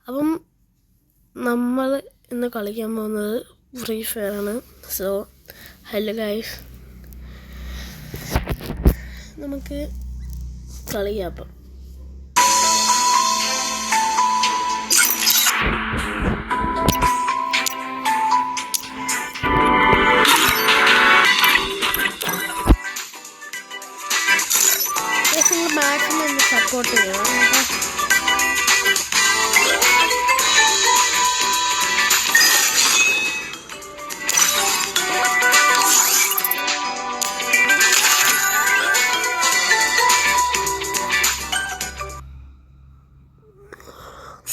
അപ്പം നമ്മൾ ഇന്ന് കളിക്കാൻ പോകുന്നത് ഫ്രീ ഫയർ ആണ്. സോ ഹലോ ഗൈസ്, നമുക്ക് കളിക്കാം. അപ്പം മാക്സിമം ഒന്ന് സപ്പോർട്ട് ചെയ്യണം.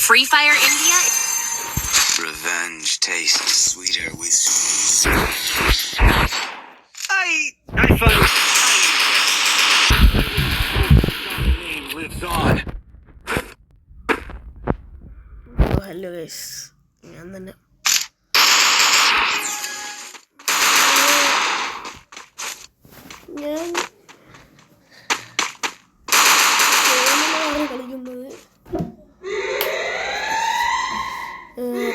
Free Fire India. Revenge tastes sweeter with I find lives on. Hello guys, ഞാൻ തന്നെ കളിക്കുന്നത്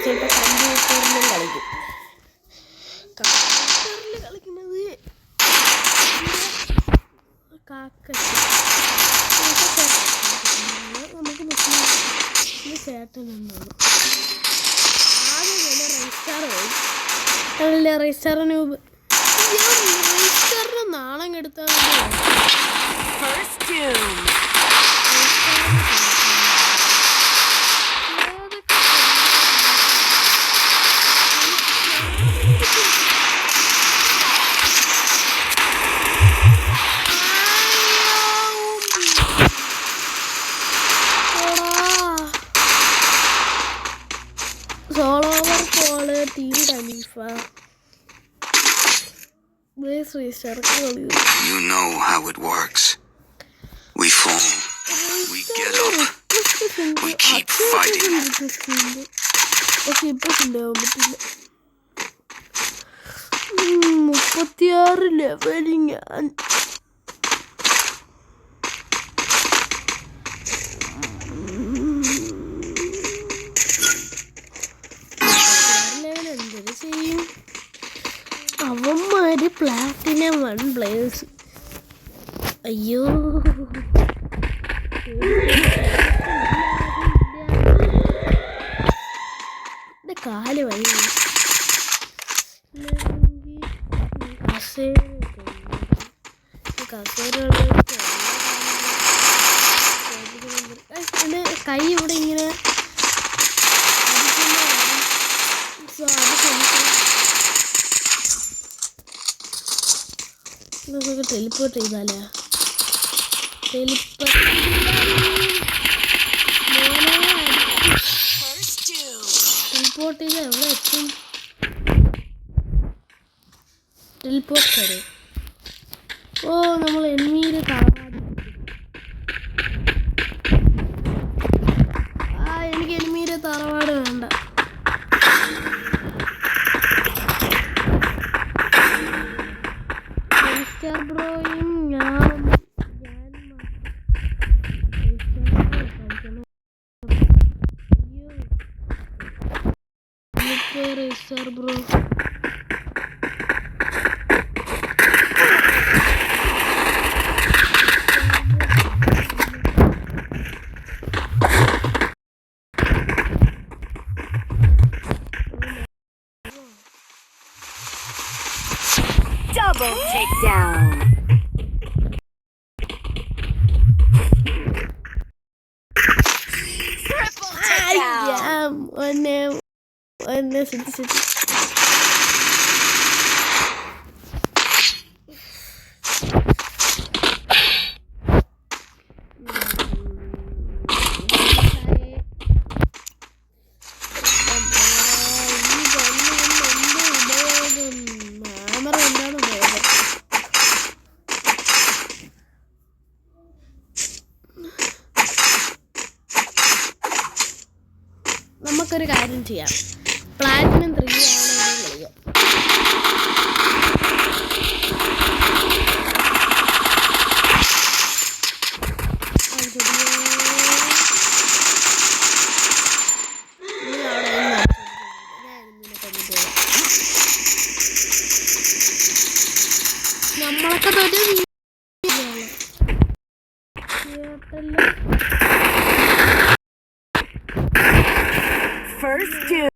ചിലപ്പോൾ കമ്പ്യൂട്ടറിലും കളിക്കും. കമ്പ്യൂട്ടറിൽ കളിക്കുന്നത് നമുക്ക് ചേട്ടനുണ്ടാവും. ആദ്യം തന്നെ രജിസ്റ്ററിന് നാണം കെടുത്താൽ You know how it works. We fall, we get up, we keep fighting. Okay, ഇപ്പൊ ഉണ്ടാവാൻ പറ്റില്ല. 36 ലെവലിൽ ഞാൻ എന്തൊരു ചെയ്യും. അവന്മാര് പ്ലാറ്റിനം 1 പ്ലേയേഴ്സ്. അയ്യോ, കാല് വഴി കൈ ഇവിടെ ഇങ്ങനെ നമുക്ക് ടെലിപ്പോർട്ട് ചെയ്താലേ? ടെലിപ്പോർട്ട് ചെയ്താൽ എവിടെ എത്തും? ടെലിപ്പോർട്ട് വരെ. ഓ, നമ്മൾ എനിമിയിലെ എനിക്ക് എനിമിയിലെ തറവാട് വേണ്ട. ബ്രോയും ഞാൻ bro Double takedown. Triple takedown. One city. നമുക്കൊരു കാര്യം ചെയ്യാം. പ്ലാറ്റിനം 3 ആണ് കളിക്കുക. First two.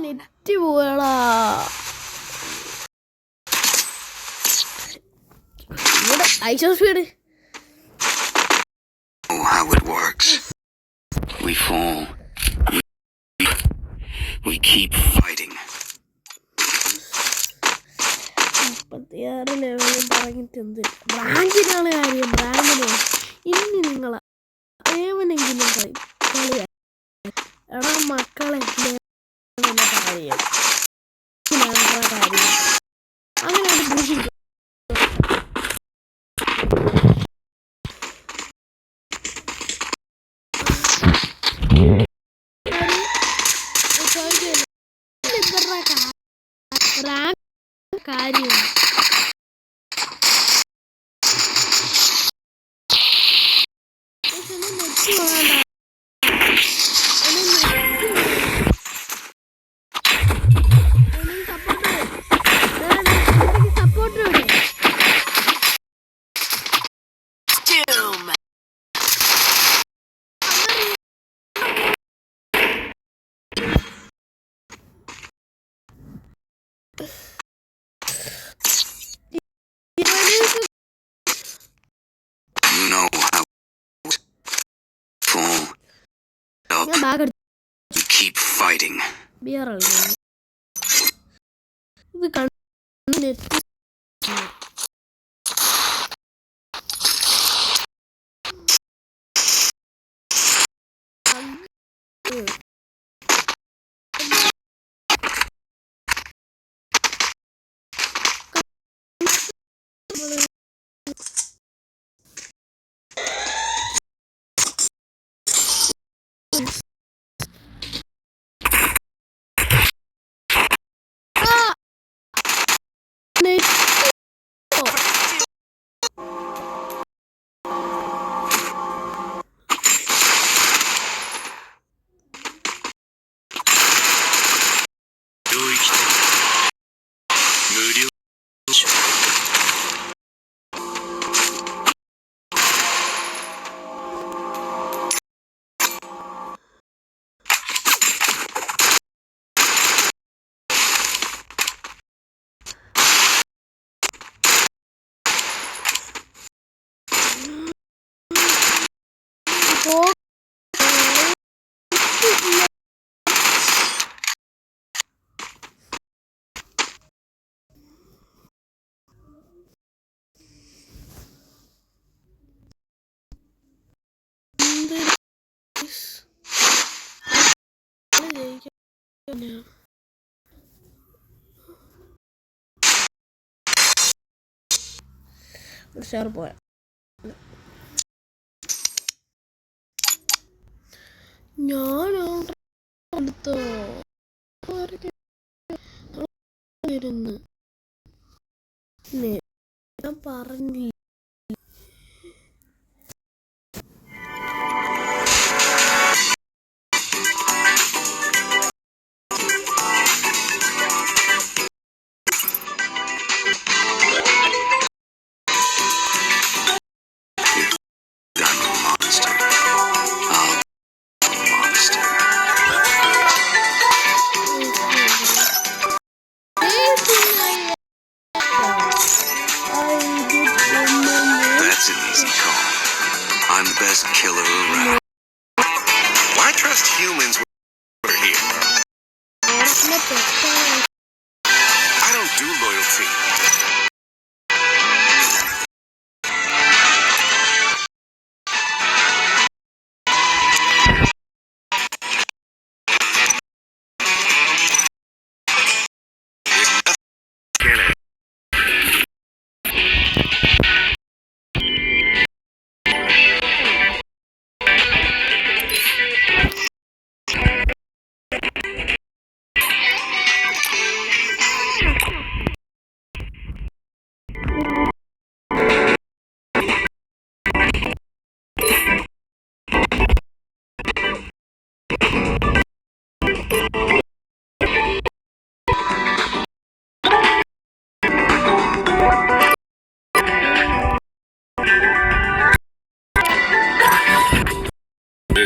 നെറ്റ് പോവാളാ. ഇവിടെ ഐശോ speed. Know how it works. We fall. We keep fighting. 36 ലെവലിൽ പറഞ്ഞിട്ടുണ്ട്. റാങ്കിനാണ് കാര്യം, റാങ്കിന്. ഇനി നിങ്ങളെ ഏവനെങ്കിലും കളിയാ എടാ മക്കളെ കാര്യം അങ്ങനെ ഒരു ബുദ്ധി. കാര്യം You know how fall. ഞാൻ bag We keep fighting. Beer ഇത് കണ്ണെത്തി ഉഷാർ പോയ ഞാനോ അടുത്തോ ഞാൻ പറഞ്ഞില്ല. That's an easy call. I'm the best killer around. Why trust humans when we're here? I don't do loyalty.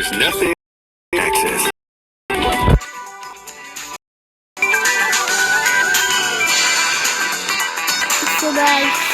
There's nothing access. So guys,